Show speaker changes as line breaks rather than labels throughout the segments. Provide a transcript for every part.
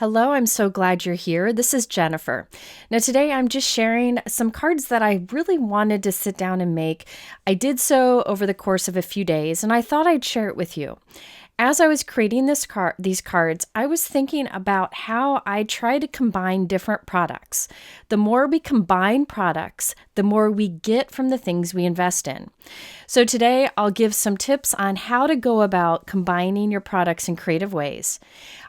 Hello, I'm so glad you're here. This is Jennifer. Now, today I'm just sharing some cards that I really wanted to sit down and make. I did so over the course of a few days, and I thought I'd share it with you. As I was creating these cards, I was thinking about how I try to combine different products. The more we combine products, the more we get from the things we invest in. So today I'll give some tips on how to go about combining your products in creative ways.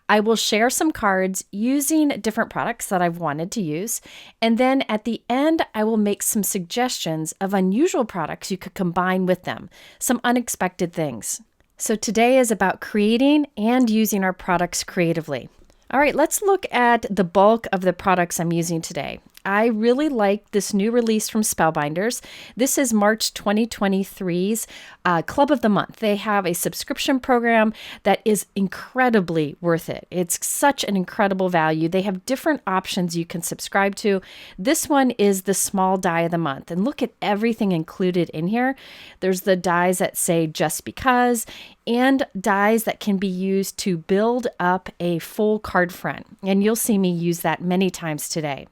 I will share some cards using different products that I've wanted to use. And then at the end, I will make some suggestions of unusual products you could combine with them, some unexpected things. So today is about creating and using our products creatively. All right, let's look at the bulk of the products I'm using today. I really like this new release from Spellbinders. This is March 2023's Club of the Month. They have a subscription program that is incredibly worth it. It's such an incredible value. They have different options you can subscribe to. This one is the small die of the month. And look at everything included in here. There's the dies that say just because, and dies that can be used to build up a full card front. And you'll see me use that many times today.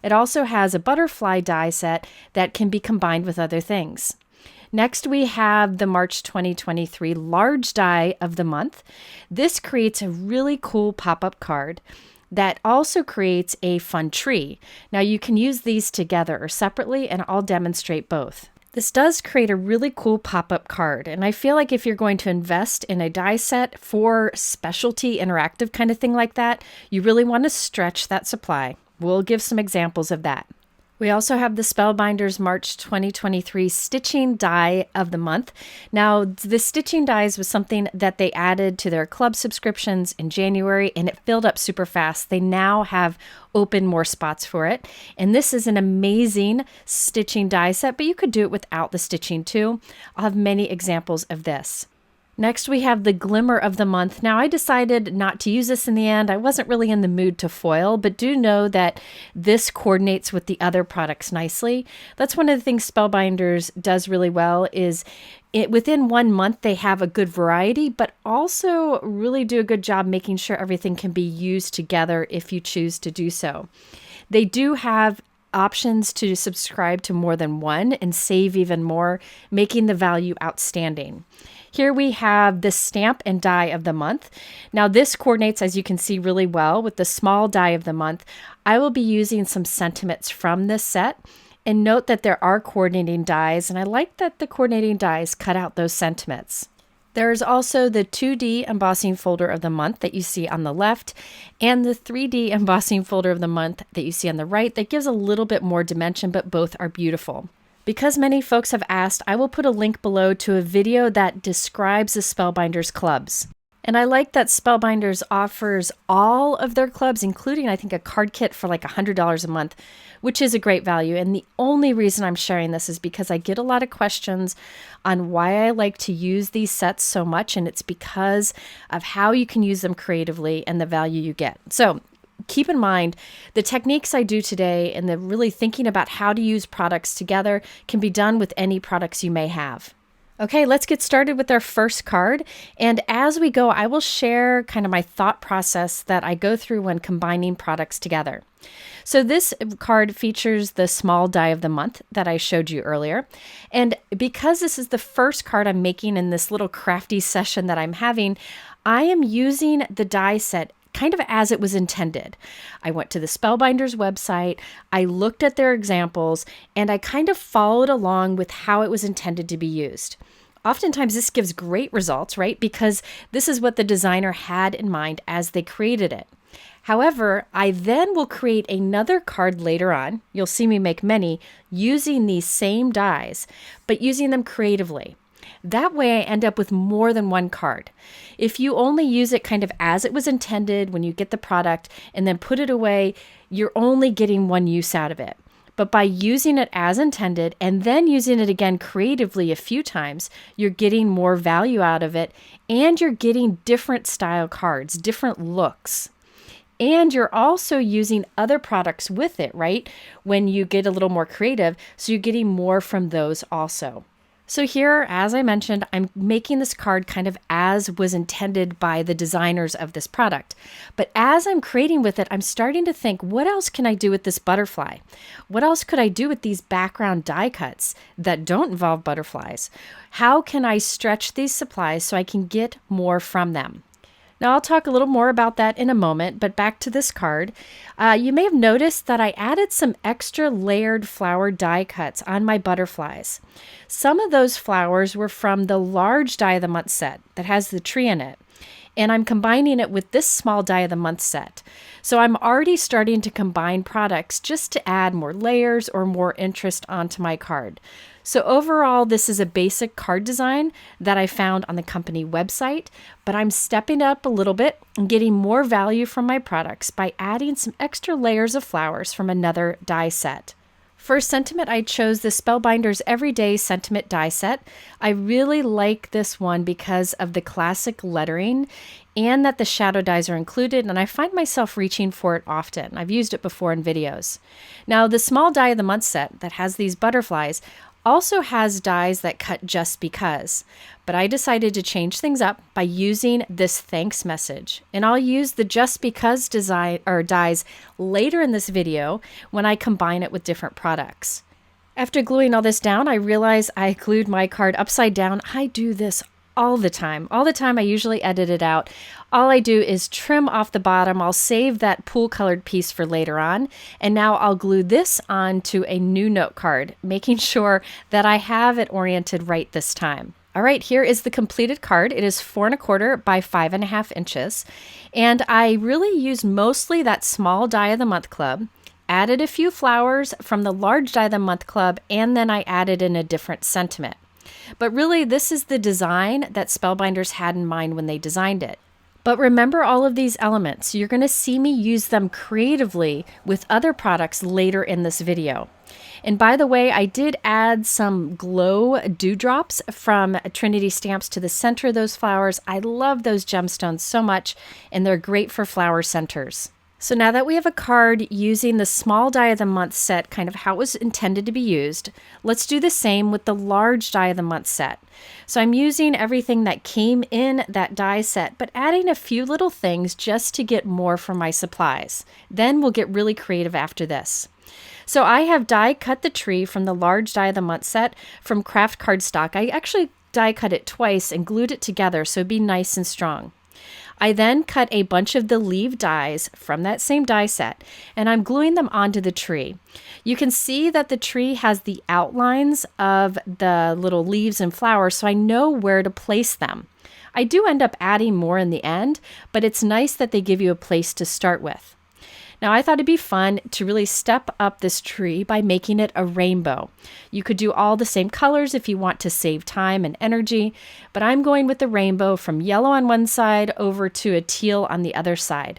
It also has a butterfly die set that can be combined with other things. Next, we have the March 2023 large die of the month. This creates a really cool pop-up card that also creates a fun tree. Now, you can use these together or separately, and I'll demonstrate both. This does create a really cool pop-up card, and I feel like if you're going to invest in a die set for specialty interactive kind of thing like that, you really want to stretch that supply. We'll give some examples of that. We also have the Spellbinders March 2023 Stitching Die of the Month. Now, the stitching dies was something that they added to their club subscriptions in January, and it filled up super fast. They now have opened more spots for it. And this is an amazing stitching die set, but you could do it without the stitching too. I'll have many examples of this. Next, we have the Glimmer of the Month. Now, I decided not to use this in the end. I wasn't really in the mood to foil, but do know that this coordinates with the other products nicely. That's one of the things Spellbinders does really well is within 1 month, they have a good variety, but also really do a good job making sure everything can be used together if you choose to do so. They do have options to subscribe to more than one and save even more, making the value outstanding. Here we have the Stamp and Die of the Month. Now this coordinates, as you can see, really well with the small die of the month. I will be using some sentiments from this set, and note that there are coordinating dies, and I like that the coordinating dies cut out those sentiments. There's also the 2D embossing folder of the month that you see on the left, and the 3D embossing folder of the month that you see on the right that gives a little bit more dimension, but both are beautiful. Because many folks have asked, I will put a link below to a video that describes the Spellbinders clubs. And I like that Spellbinders offers all of their clubs, including, I think, a card kit for like $100 a month, which is a great value. And the only reason I'm sharing this is because I get a lot of questions on why I like to use these sets so much, and it's because of how you can use them creatively and the value you get. So keep in mind, the techniques I do today and the really thinking about how to use products together can be done with any products you may have. Okay, let's get started with our first card. And as we go, I will share kind of my thought process that I go through when combining products together. So this card features the small die of the month that I showed you earlier. And because this is the first card I'm making in this little crafty session that I'm having, I am using the die set kind of as it was intended. I went to the Spellbinders website, I looked at their examples, and I kind of followed along with how it was intended to be used. Oftentimes this gives great results, right? Because this is what the designer had in mind as they created it. However, I then will create another card later on, you'll see me make many, using these same dies, but using them creatively. That way I end up with more than one card. If you only use it kind of as it was intended when you get the product and then put it away, you're only getting one use out of it. But by using it as intended and then using it again creatively a few times, you're getting more value out of it, and you're getting different style cards, different looks. And you're also using other products with it, right? When you get a little more creative, so you're getting more from those also. So here, as I mentioned, I'm making this card kind of as was intended by the designers of this product. But as I'm creating with it, I'm starting to think, what else can I do with this butterfly? What else could I do with these background die cuts that don't involve butterflies? How can I stretch these supplies so I can get more from them? Now, I'll talk a little more about that in a moment, but back to this card. You may have noticed that I added some extra layered flower die cuts on my butterflies. Some of those flowers were from the large die of the month set that has the tree in it, and I'm combining it with this small die of the month set. So I'm already starting to combine products just to add more layers or more interest onto my card. So overall, this is a basic card design that I found on the company website, but I'm stepping up a little bit and getting more value from my products by adding some extra layers of flowers from another die set. For sentiment, I chose the Spellbinders Everyday Sentiment die set. I really like this one because of the classic lettering and that the shadow dies are included, and I find myself reaching for it often. I've used it before in videos. Now, the small die of the month set that has these butterflies also has dies that cut just because, but I decided to change things up by using this thanks message. And I'll use the just because design or dies later in this video when I combine it with different products. After gluing all this down, I realized I glued my card upside down. I do this all the time. All the time, I usually edit it out. All I do is trim off the bottom. I'll save that pool colored piece for later on. And now I'll glue this onto a new note card, making sure that I have it oriented right this time. All right, here is the completed card. It is 4 1/4 by 5.5 inches. And I really use mostly that small die of the month club, added a few flowers from the large die of the month club, and then I added in a different sentiment. But really, this is the design that Spellbinders had in mind when they designed it. But remember all of these elements. You're going to see me use them creatively with other products later in this video. And by the way, I did add some glow dewdrops from Trinity Stamps to the center of those flowers. I love those gemstones so much, and they're great for flower centers. So now that we have a card using the small die of the month set, kind of how it was intended to be used, let's do the same with the large die of the month set. So I'm using everything that came in that die set, but adding a few little things just to get more from my supplies. Then we'll get really creative after this. So I have die cut the tree from the large die of the month set from Craft Cardstock. I actually die cut it twice and glued it together so it'd be nice and strong. I then cut a bunch of the leaf dies from that same die set, and I'm gluing them onto the tree. You can see that the tree has the outlines of the little leaves and flowers, so I know where to place them. I do end up adding more in the end, but it's nice that they give you a place to start with. Now, I thought it'd be fun to really step up this tree by making it a rainbow. You could do all the same colors if you want to save time and energy, but I'm going with the rainbow from yellow on one side over to a teal on the other side.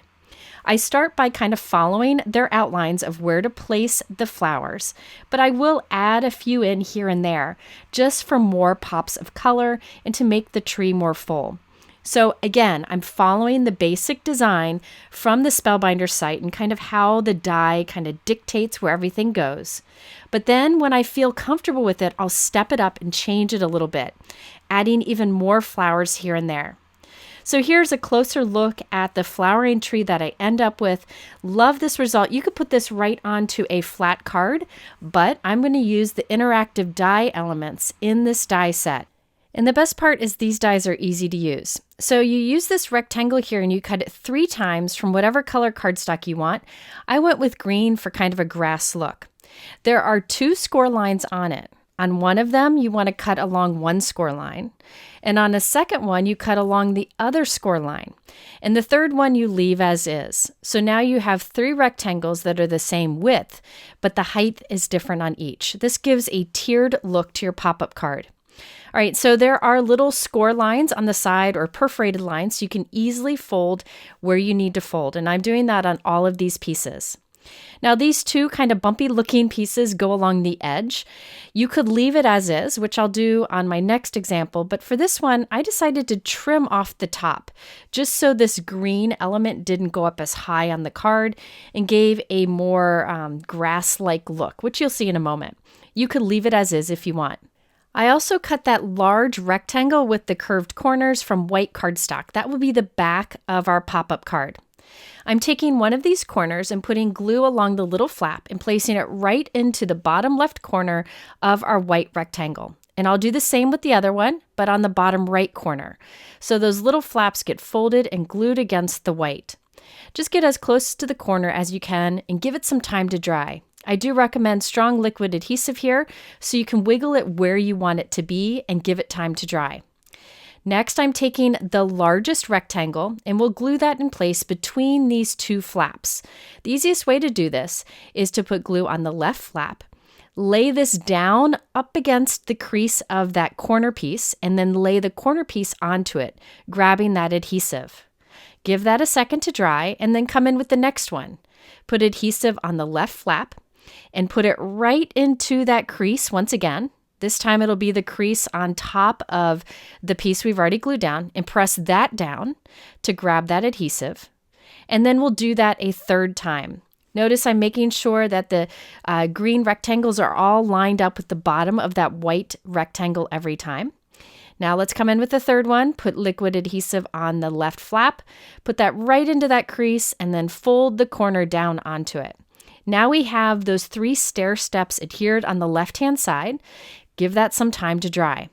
I start by kind of following their outlines of where to place the flowers, but I will add a few in here and there just for more pops of color and to make the tree more full. So again, I'm following the basic design from the Spellbinders site and kind of how the die kind of dictates where everything goes. But then when I feel comfortable with it, I'll step it up and change it a little bit, adding even more flowers here and there. So here's a closer look at the flowering tree that I end up with. Love this result. You could put this right onto a flat card, but I'm going to use the interactive die elements in this die set. And the best part is these dies are easy to use. So you use this rectangle here and you cut it 3 times from whatever color cardstock you want. I went with green for kind of a grass look. There are 2 score lines on it. On one of them, you want to cut along one score line. And on a second one, you cut along the other score line. And the third one you leave as is. So now you have 3 rectangles that are the same width, but the height is different on each. This gives a tiered look to your pop-up card. All right, so there are little score lines on the side or perforated lines so you can easily fold where you need to fold. And I'm doing that on all of these pieces. Now these 2 kind of bumpy looking pieces go along the edge. You could leave it as is, which I'll do on my next example, but for this one, I decided to trim off the top just so this green element didn't go up as high on the card and gave a more grass-like look, which you'll see in a moment. You could leave it as is if you want. I also cut that large rectangle with the curved corners from white cardstock. That will be the back of our pop-up card. I'm taking one of these corners and putting glue along the little flap and placing it right into the bottom left corner of our white rectangle. And I'll do the same with the other one, but on the bottom right corner. So those little flaps get folded and glued against the white. Just get as close to the corner as you can and give it some time to dry. I do recommend strong liquid adhesive here so you can wiggle it where you want it to be and give it time to dry. Next, I'm taking the largest rectangle and we'll glue that in place between these two flaps. The easiest way to do this is to put glue on the left flap, lay this down up against the crease of that corner piece, and then lay the corner piece onto it, grabbing that adhesive. Give that a second to dry and then come in with the next one. Put adhesive on the left flap and put it right into that crease once again. This time it'll be the crease on top of the piece we've already glued down, and press that down to grab that adhesive. And then we'll do that a third time. Notice I'm making sure that the green rectangles are all lined up with the bottom of that white rectangle every time. Now let's come in with the third one, put liquid adhesive on the left flap, put that right into that crease, and then fold the corner down onto it. Now we have those 3 stair steps adhered on the left-hand side. Give that some time to dry.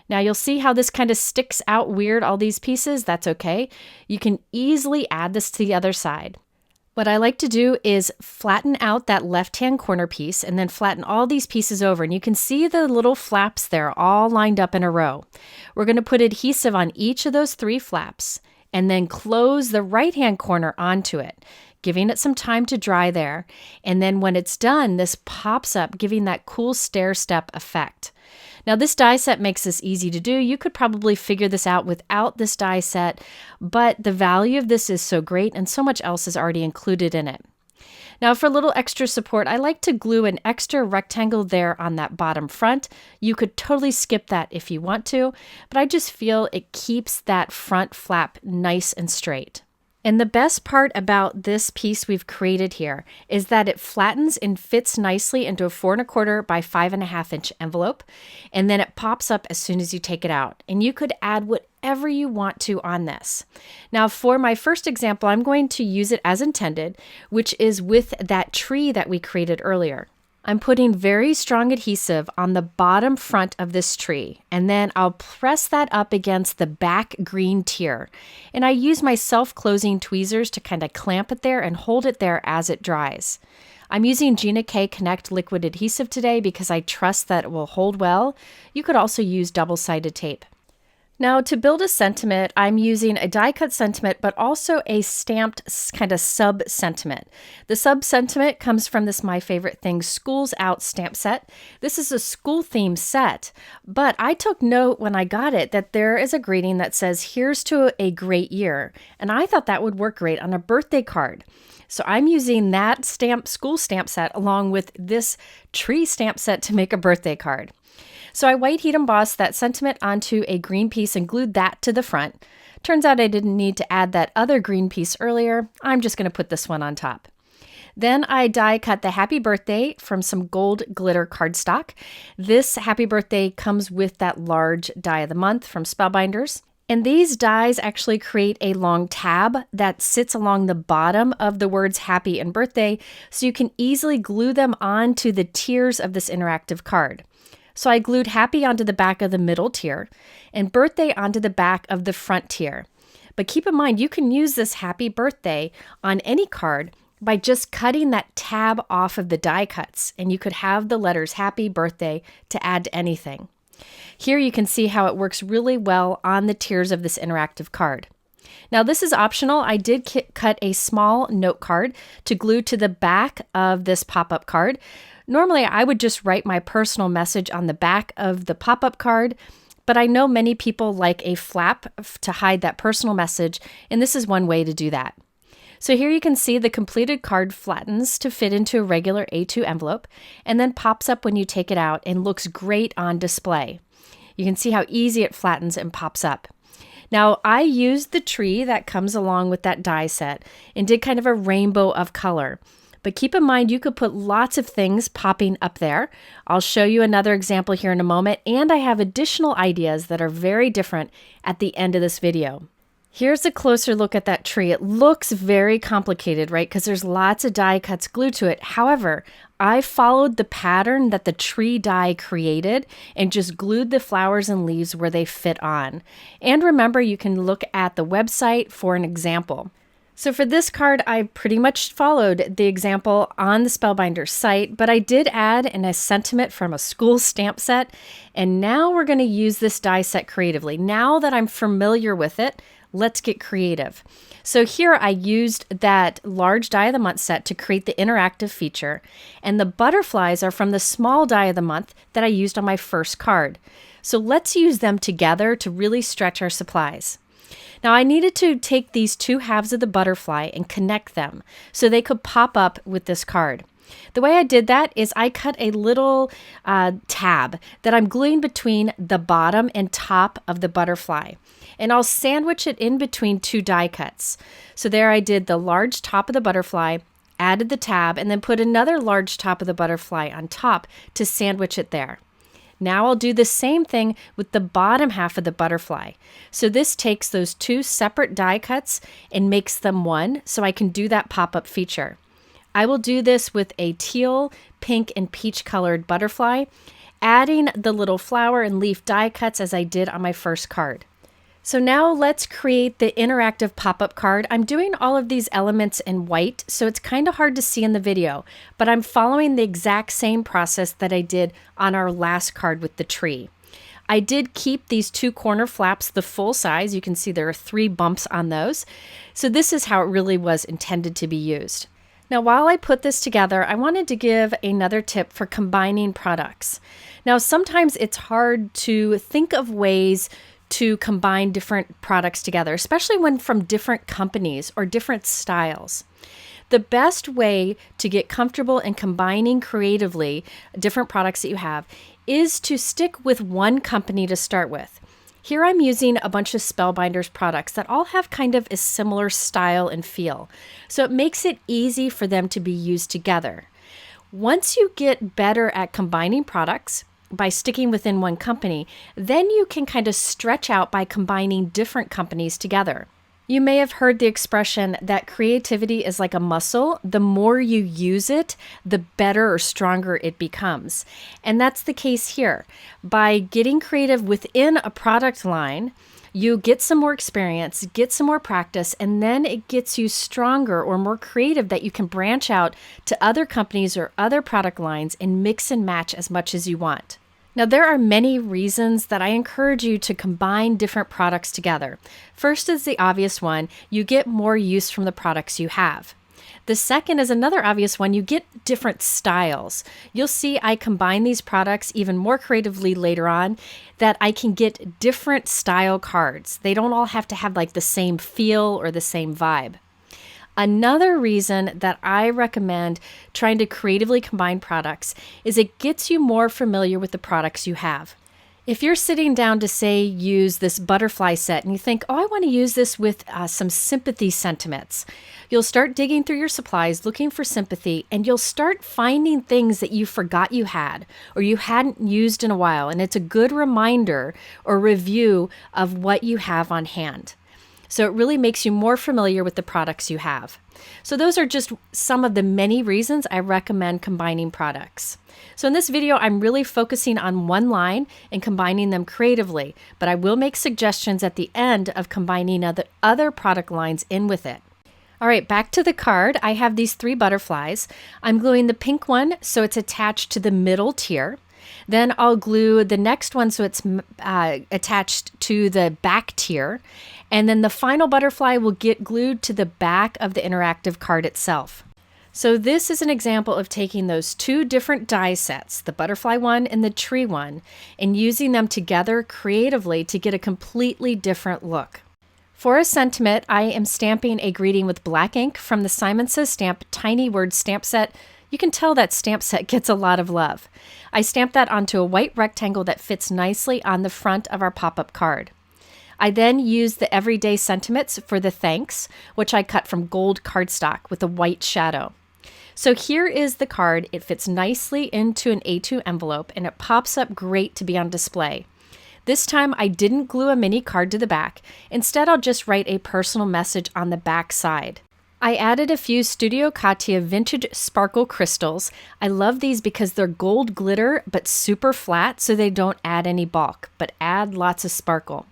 Now you'll see how this kind of sticks out weird, all these pieces. That's okay. You can easily add this to the other side. What I like to do is flatten out that left-hand corner piece and then flatten all these pieces over. And you can see the little flaps there all lined up in a row. We're going to put adhesive on each of those 3 flaps and then close the right-hand corner onto it, giving it some time to dry there. And then when it's done, this pops up, giving that cool stair step effect. Now this die set makes this easy to do. You could probably figure this out without this die set, but the value of this is so great and so much else is already included in it. Now for a little extra support, I like to glue an extra rectangle there on that bottom front. You could totally skip that if you want to, but I just feel it keeps that front flap nice and straight. And the best part about this piece we've created here is that it flattens and fits nicely into a 4 1/4 by 5.5 inch envelope. And then it pops up as soon as you take it out. And you could add whatever you want to on this. Now for my first example, I'm going to use it as intended, which is with that tree that we created earlier. I'm putting very strong adhesive on the bottom front of this tree, and then I'll press that up against the back green tier. And I use my self-closing tweezers to kind of clamp it there and hold it there as it dries. I'm using Gina K Connect liquid adhesive today because I trust that it will hold well. You could also use double-sided tape. Now to build a sentiment, I'm using a die cut sentiment, but also a stamped kind of sub sentiment. The sub sentiment comes from this My Favorite Things Schools Out stamp set. This is a school theme set, but I took note when I got it that there is a greeting that says, "Here's to a great year." And I thought that would work great on a birthday card. So I'm using that school stamp set along with this tree stamp set to make a birthday card. So I white heat embossed that sentiment onto a green piece and glued that to the front. Turns out I didn't need to add that other green piece earlier. I'm just going to put this one on top. Then I die cut the happy birthday from some gold glitter cardstock. This happy birthday comes with that large die of the month from Spellbinders. And these dies actually create a long tab that sits along the bottom of the words happy and birthday, so you can easily glue them onto the tiers of this interactive card. So I glued happy onto the back of the middle tier and birthday onto the back of the front tier. But keep in mind, you can use this happy birthday on any card by just cutting that tab off of the die cuts, and you could have the letters happy birthday to add to anything. Here you can see how it works really well on the tiers of this interactive card. Now this is optional. I did cut a small note card to glue to the back of this pop-up card. Normally I would just write my personal message on the back of the pop-up card, but I know many people like a flap to hide that personal message, and this is one way to do that. So here you can see the completed card flattens to fit into a regular A2 envelope and then pops up when you take it out and looks great on display. You can see how easy it flattens and pops up. Now I used the tree that comes along with that die set and did kind of a rainbow of color. But keep in mind, you could put lots of things popping up there. I'll show you another example here in a moment, and I have additional ideas that are very different at the end of this video. Here's a closer look at that tree. It looks very complicated, right? Because there's lots of die cuts glued to it. However, I followed the pattern that the tree die created and just glued the flowers and leaves where they fit on. And remember, you can look at the website for an example. So for this card, I pretty much followed the example on the Spellbinders site, but I did add in a sentiment from a school stamp set. And now we're going to use this die set creatively. Now that I'm familiar with it, let's get creative. So here I used that large die of the month set to create the interactive feature, and the butterflies are from the small die of the month that I used on my first card. So let's use them together to really stretch our supplies. Now I needed to take these two halves of the butterfly and connect them so they could pop up with this card. The way I did that is I cut a little tab that I'm gluing between the bottom and top of the butterfly. And I'll sandwich it in between two die cuts. So there I did the large top of the butterfly, added the tab, and then put another large top of the butterfly on top to sandwich it there. Now I'll do the same thing with the bottom half of the butterfly. So this takes those two separate die cuts and makes them one, so I can do that pop-up feature. I will do this with a teal, pink, and peach colored butterfly, adding the little flower and leaf die cuts as I did on my first card. So now let's create the interactive pop-up card. I'm doing all of these elements in white, so it's kind of hard to see in the video, but I'm following the exact same process that I did on our last card with the tree. I did keep these two corner flaps the full size. You can see there are 3 bumps on those. So this is how it really was intended to be used. Now, while I put this together, I wanted to give another tip for combining products. Now, sometimes it's hard to think of ways to combine different products together, especially when from different companies or different styles. The best way to get comfortable in combining creatively different products that you have is to stick with one company to start with. Here I'm using a bunch of Spellbinders products that all have kind of a similar style and feel, so it makes it easy for them to be used together. Once you get better at combining products by sticking within one company, then you can kind of stretch out by combining different companies together. You may have heard the expression that creativity is like a muscle. The more you use it, the better or stronger it becomes. And that's the case here. By getting creative within a product line, you get some more experience, get some more practice, and then it gets you stronger or more creative that you can branch out to other companies or other product lines and mix and match as much as you want. Now, there are many reasons that I encourage you to combine different products together. First is the obvious one, you get more use from the products you have. The second is another obvious one, you get different styles. You'll see I combine these products even more creatively later on, that I can get different style cards. They don't all have to have like the same feel or the same vibe. Another reason that I recommend trying to creatively combine products is it gets you more familiar with the products you have. If you're sitting down to, say, use this butterfly set and you think, oh, I want to use this with some sympathy sentiments, you'll start digging through your supplies looking for sympathy, and you'll start finding things that you forgot you had or you hadn't used in a while. And it's a good reminder or review of what you have on hand. So it really makes you more familiar with the products you have. So those are just some of the many reasons I recommend combining products. So in this video, I'm really focusing on one line and combining them creatively, but I will make suggestions at the end of combining other product lines in with it. All right, back to the card. I have these 3 butterflies. I'm gluing the pink one so it's attached to the middle tier. Then I'll glue the next one so it's attached to the back tier. And then the final butterfly will get glued to the back of the interactive card itself. So this is an example of taking those 2 different die sets, the butterfly one and the tree one, and using them together creatively to get a completely different look. For a sentiment, I am stamping a greeting with black ink from the Simon Says Stamp Tiny Word stamp set. You can tell that stamp set gets a lot of love. I stamped that onto a white rectangle that fits nicely on the front of our pop-up card. I then used the everyday sentiments for the thanks, which I cut from gold cardstock with a white shadow. So here is the card. It fits nicely into an A2 envelope and it pops up great to be on display. This time I didn't glue a mini card to the back. Instead, I'll just write a personal message on the back side. I added a few Studio Katia vintage sparkle crystals. I love these because they're gold glitter but super flat, so they don't add any bulk, but add lots of sparkle.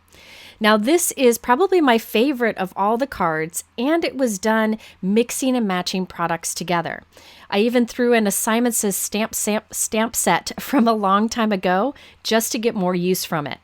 Now this is probably my favorite of all the cards, and it was done mixing and matching products together. I even threw in a Simon Says stamp set from a long time ago just to get more use from it.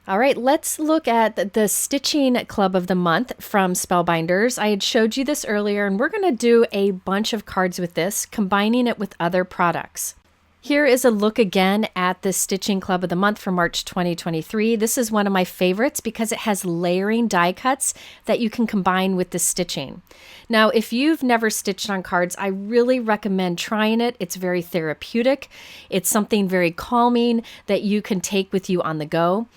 All right, let's look at the Stitching Club of the Month from Spellbinders. I had showed you this earlier, and we're going to do a bunch of cards with this, combining it with other products. Here is a look again at the Stitching Club of the Month for March 2023. This is one of my favorites because it has layering die cuts that you can combine with the stitching. Now, if you've never stitched on cards, I really recommend trying it. It's very therapeutic. It's something very calming that you can take with you on the go.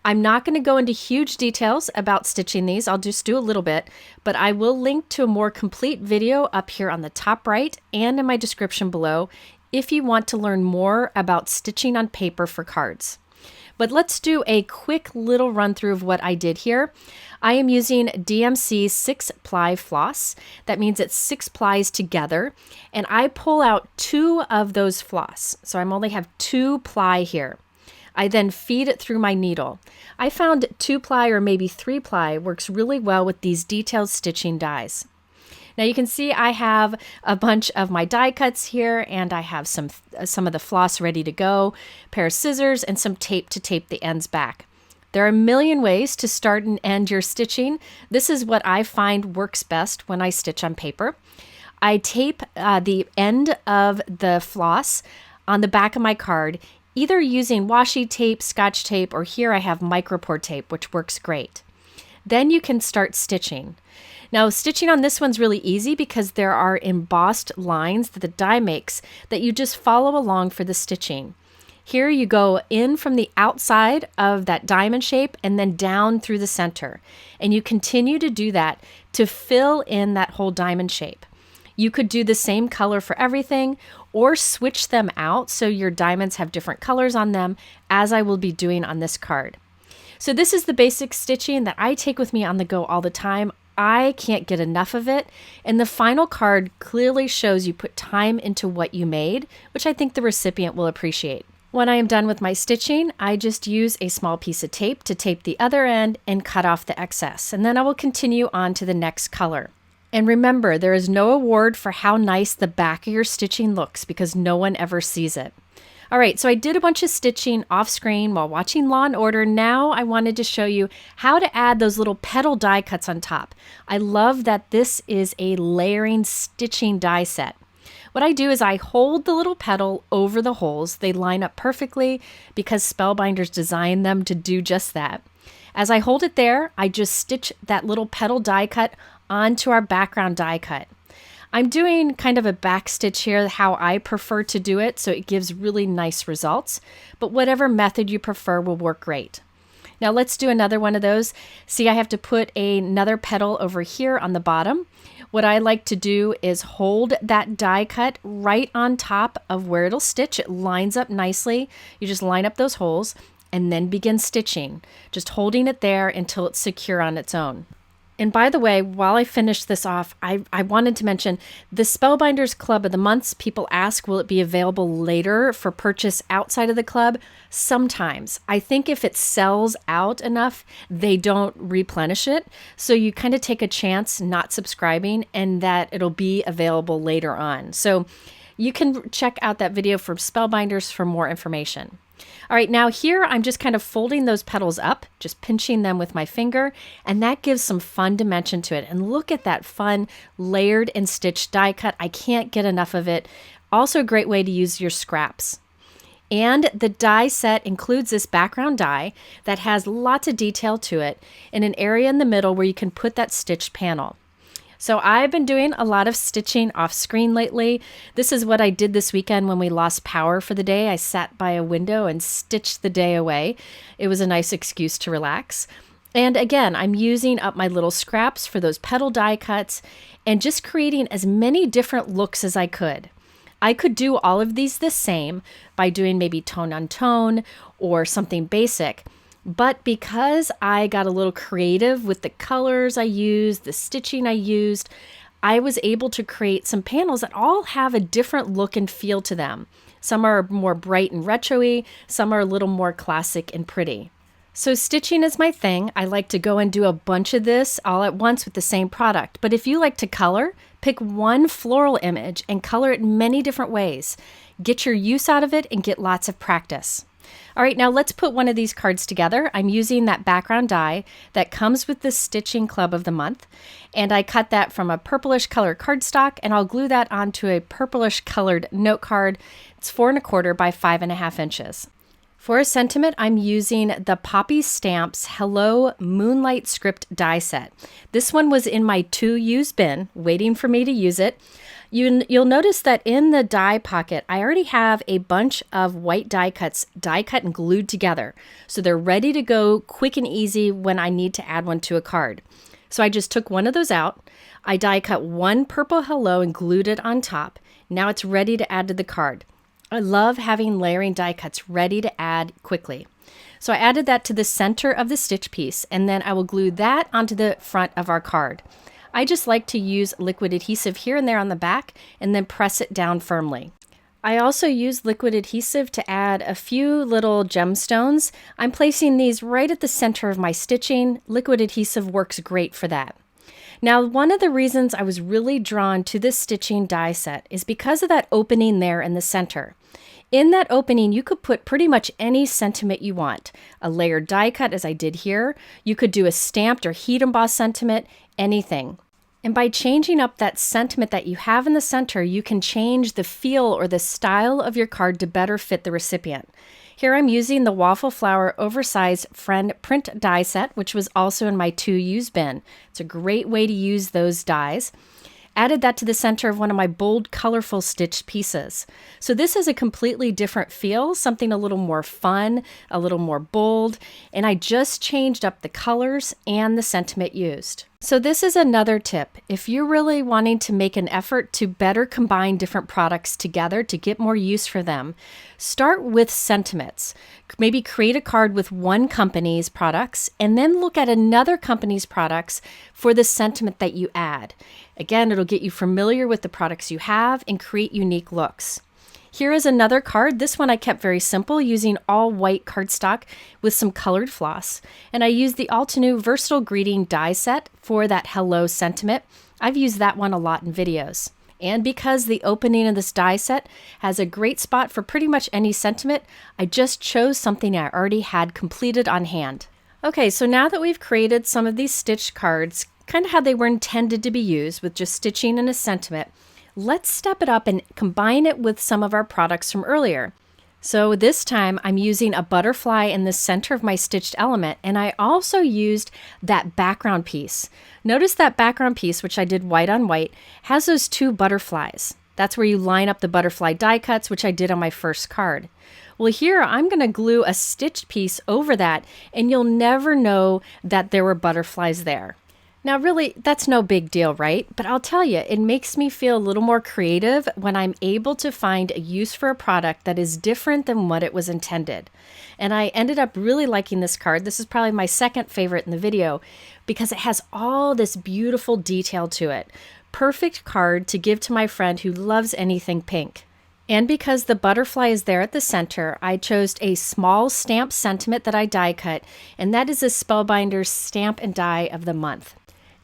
I'm not going to go into huge details about stitching these. I'll just do a little bit, but I will link to a more complete video up here on the top right and in my description below if you want to learn more about stitching on paper for cards. But let's do a quick little run through of what I did here. I am using DMC 6-ply floss. That means it's 6 plies together, and I pull out 2 of those floss. So I only have 2 ply here. I then feed it through my needle. I found 2-ply or maybe 3-ply works really well with these detailed stitching dies. Now you can see I have a bunch of my die cuts here, and I have some of the floss ready to go, a pair of scissors, and some tape to tape the ends back. There are a million ways to start and end your stitching. This is what I find works best when I stitch on paper. I tape the end of the floss on the back of my card, either using washi tape, scotch tape, or here I have micropore tape, which works great. Then you can start stitching. Now, stitching on this one's really easy because there are embossed lines that the die makes that you just follow along for the stitching. Here you go in from the outside of that diamond shape and then down through the center. And you continue to do that to fill in that whole diamond shape. You could do the same color for everything or switch them out so your diamonds have different colors on them, as I will be doing on this card. So this is the basic stitching that I take with me on the go all the time. I can't get enough of it. And the final card clearly shows you put time into what you made, which I think the recipient will appreciate. When I am done with my stitching, I just use a small piece of tape to tape the other end and cut off the excess. And then I will continue on to the next color. And remember, there is no award for how nice the back of your stitching looks because no one ever sees it. All right, so I did a bunch of stitching off screen while watching Law & Order. Now I wanted to show you how to add those little petal die cuts on top. I love that this is a layering stitching die set. What I do is I hold the little petal over the holes. They line up perfectly because Spellbinders designed them to do just that. As I hold it there, I just stitch that little petal die cut onto our background die cut. I'm doing kind of a back stitch here, how I prefer to do it, so it gives really nice results, but whatever method you prefer will work great. Now let's do another one of those. See, I have to put another petal over here on the bottom. What I like to do is hold that die cut right on top of where it'll stitch. It lines up nicely. You just line up those holes and then begin stitching, just holding it there until it's secure on its own. And by the way, while I finish this off, I wanted to mention the Spellbinders Club of the Months. People ask, will it be available later for purchase outside of the club? Sometimes. I think if it sells out enough, they don't replenish it. So you kind of take a chance not subscribing and that it'll be available later on. So you can check out that video from Spellbinders for more information. All right, now here I'm just kind of folding those petals up, just pinching them with my finger, and that gives some fun dimension to it. And look at that fun layered and stitched die cut. I can't get enough of it. Also a great way to use your scraps. And the die set includes this background die that has lots of detail to it in an area in the middle where you can put that stitched panel. So I've been doing a lot of stitching off screen lately. This is what I did this weekend when we lost power for the day. I sat by a window and stitched the day away. It was a nice excuse to relax. And again, I'm using up my little scraps for those petal die cuts and just creating as many different looks as I could. I could do all of these the same by doing maybe tone on tone or something basic. But because I got a little creative with the colors I used, the stitching I used, I was able to create some panels that all have a different look and feel to them. Some are more bright and retro-y, some are a little more classic and pretty. So stitching is my thing. I like to go and do a bunch of this all at once with the same product. But if you like to color, pick one floral image and color it many different ways. Get your use out of it and get lots of practice. All right, now let's put one of these cards together. I'm using that background die that comes with the Stitching Club of the month. And I cut that from a purplish color cardstock, and I'll glue that onto a purplish colored note card. It's 4 1/4 by 5.5 inches. For a sentiment, I'm using the Poppy Stamps Hello Moonlight Script die set. This one was in my to-use bin, waiting for me to use it. You'll notice that in the die pocket, I already have a bunch of white die cuts die cut and glued together. So they're ready to go quick and easy when I need to add one to a card. So I just took one of those out. I die cut one purple hello and glued it on top. Now it's ready to add to the card. I love having layering die cuts ready to add quickly. So I added that to the center of the stitch piece, and then I will glue that onto the front of our card. I just like to use liquid adhesive here and there on the back and then press it down firmly. I also use liquid adhesive to add a few little gemstones. I'm placing these right at the center of my stitching. Liquid adhesive works great for that. Now, one of the reasons I was really drawn to this stitching die set is because of that opening there in the center. In that opening, you could put pretty much any sentiment you want. A layered die cut, as I did here. You could do a stamped or heat embossed sentiment, anything. And by changing up that sentiment that you have in the center, you can change the feel or the style of your card to better fit the recipient. Here I'm using the Waffle Flower Oversized Friend Print die set, which was also in my to-use bin. It's a great way to use those dies. Added that to the center of one of my bold, colorful stitched pieces. So this is a completely different feel, something a little more fun, a little more bold, and I just changed up the colors and the sentiment used. So this is another tip. If you're really wanting to make an effort to better combine different products together to get more use for them, start with sentiments. Maybe create a card with one company's products and then look at another company's products for the sentiment that you add. Again, it'll get you familiar with the products you have and create unique looks. Here is another card. This one I kept very simple using all white cardstock with some colored floss. And I used the Altenew Versatile Greeting die set for that hello sentiment. I've used that one a lot in videos. And because the opening of this die set has a great spot for pretty much any sentiment, I just chose something I already had completed on hand. Okay, so now that we've created some of these stitched cards, kind of how they were intended to be used with just stitching and a sentiment, let's step it up and combine it with some of our products from earlier. So this time I'm using a butterfly in the center of my stitched element, and I also used that background piece. Notice that background piece, which I did white on white, has those two butterflies. That's where you line up the butterfly die cuts, which I did on my first card. Well, here I'm going to glue a stitched piece over that, and you'll never know that there were butterflies there. Now, really, that's no big deal, right? But I'll tell you, it makes me feel a little more creative when I'm able to find a use for a product that is different than what it was intended. And I ended up really liking this card. This is probably my second favorite in the video because it has all this beautiful detail to it. Perfect card to give to my friend who loves anything pink. And because the butterfly is there at the center, I chose a small stamp sentiment that I die cut, and that is a Spellbinders Stamp and Die of the Month.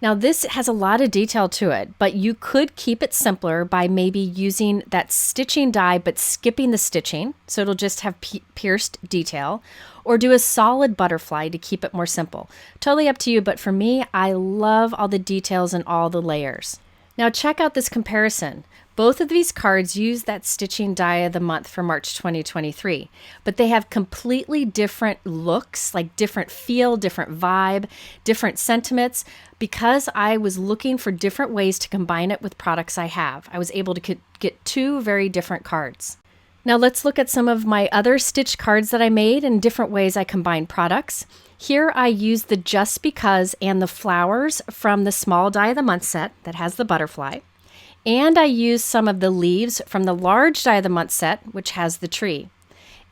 Now this has a lot of detail to it, but you could keep it simpler by maybe using that stitching die but skipping the stitching, so it'll just have pierced detail, or do a solid butterfly to keep it more simple. Totally up to you, but for me, I love all the details and all the layers. Now check out this comparison. Both of these cards use that stitching die of the month for March 2023, but they have completely different looks, like different feel, different vibe, different sentiments. Because I was looking for different ways to combine it with products I have, I was able to get two very different cards. Now let's look at some of my other stitch cards that I made and different ways I combine products. Here I used the Just Because and the flowers from the small die of the month set that has the butterfly. And I used some of the leaves from the large Die of the Month set, which has the tree.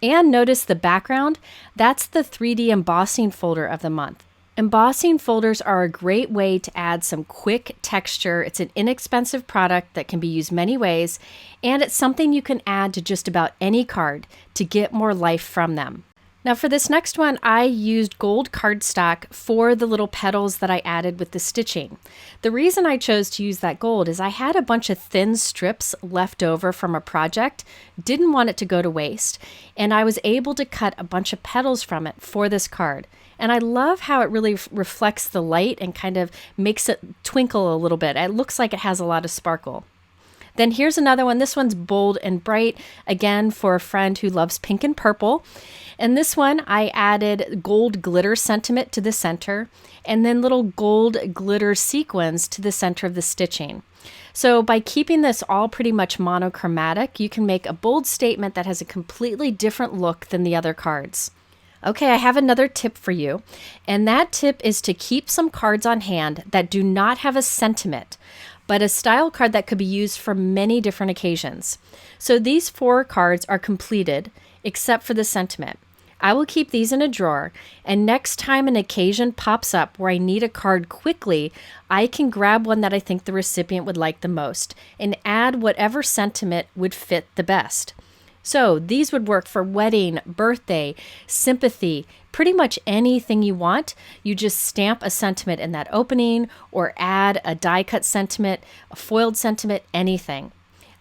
And notice the background, that's the 3D embossing folder of the month. Embossing folders are a great way to add some quick texture. It's an inexpensive product that can be used many ways, and it's something you can add to just about any card to get more life from them. Now for this next one, I used gold cardstock for the little petals that I added with the stitching. The reason I chose to use that gold is I had a bunch of thin strips left over from a project, didn't want it to go to waste, and I was able to cut a bunch of petals from it for this card. And I love how it really reflects the light and kind of makes it twinkle a little bit. It looks like it has a lot of sparkle. Then here's another one. This one's bold and bright, again for a friend who loves pink and purple. And this one, I added gold glitter sentiment to the center and then little gold glitter sequins to the center of the stitching. So by keeping this all pretty much monochromatic, you can make a bold statement that has a completely different look than the other cards. Okay, I have another tip for you, and that tip is to keep some cards on hand that do not have a sentiment, but a style card that could be used for many different occasions. So these 4 cards are completed, except for the sentiment. I will keep these in a drawer, and next time an occasion pops up where I need a card quickly, I can grab one that I think the recipient would like the most and add whatever sentiment would fit the best. So these would work for wedding, birthday, sympathy, pretty much anything you want. You just stamp a sentiment in that opening or add a die cut sentiment, a foiled sentiment, anything.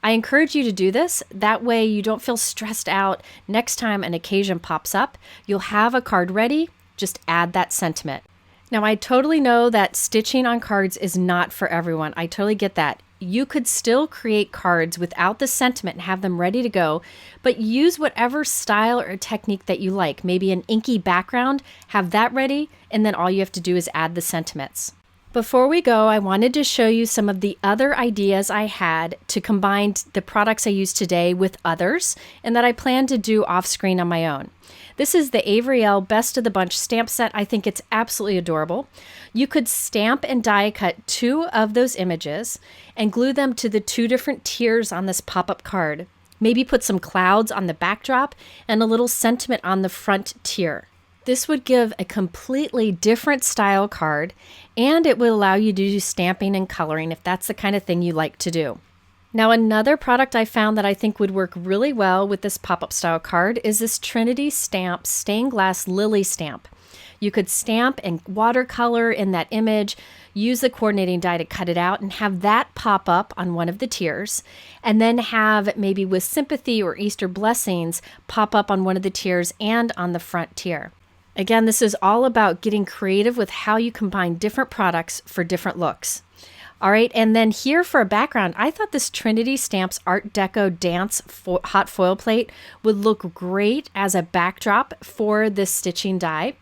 I encourage you to do this. That way you don't feel stressed out. Next time an occasion pops up, you'll have a card ready. Just add that sentiment. Now, I totally know that stitching on cards is not for everyone. I totally get that. You could still create cards without the sentiment and have them ready to go, but use whatever style or technique that you like. Maybe an inky background, have that ready, and then all you have to do is add the sentiments. Before we go, I wanted to show you some of the other ideas I had to combine the products I use today with others and that I plan to do off screen on my own. This is the Avery Elle Best of the Bunch stamp set. I think it's absolutely adorable. You could stamp and die cut 2 of those images and glue them to the 2 different tiers on this pop-up card. Maybe put some clouds on the backdrop and a little sentiment on the front tier. This would give a completely different style card, and it would allow you to do stamping and coloring if that's the kind of thing you like to do. Now, another product I found that I think would work really well with this pop-up style card is this Trinity Stamp Stained Glass Lily Stamp. You could stamp and watercolor in that image, use the coordinating die to cut it out, and have that pop up on one of the tiers, and then have maybe with Sympathy or Easter Blessings pop up on one of the tiers and on the front tier. Again, this is all about getting creative with how you combine different products for different looks. All right, and then here for a background, I thought this Trinity Stamps Art Deco Dance hot foil plate would look great as a backdrop for this stitching die.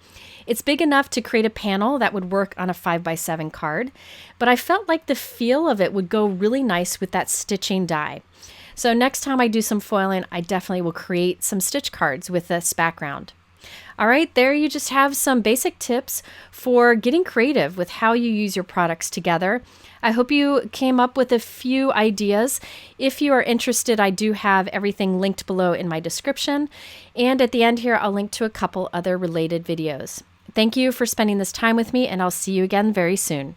It's big enough to create a panel that would work on a 5x7 card, but I felt like the feel of it would go really nice with that stitching die. So next time I do some foiling, I definitely will create some stitch cards with this background. All right, there you just have some basic tips for getting creative with how you use your products together. I hope you came up with a few ideas. If you are interested, I do have everything linked below in my description. And at the end here, I'll link to a couple other related videos. Thank you for spending this time with me, and I'll see you again very soon.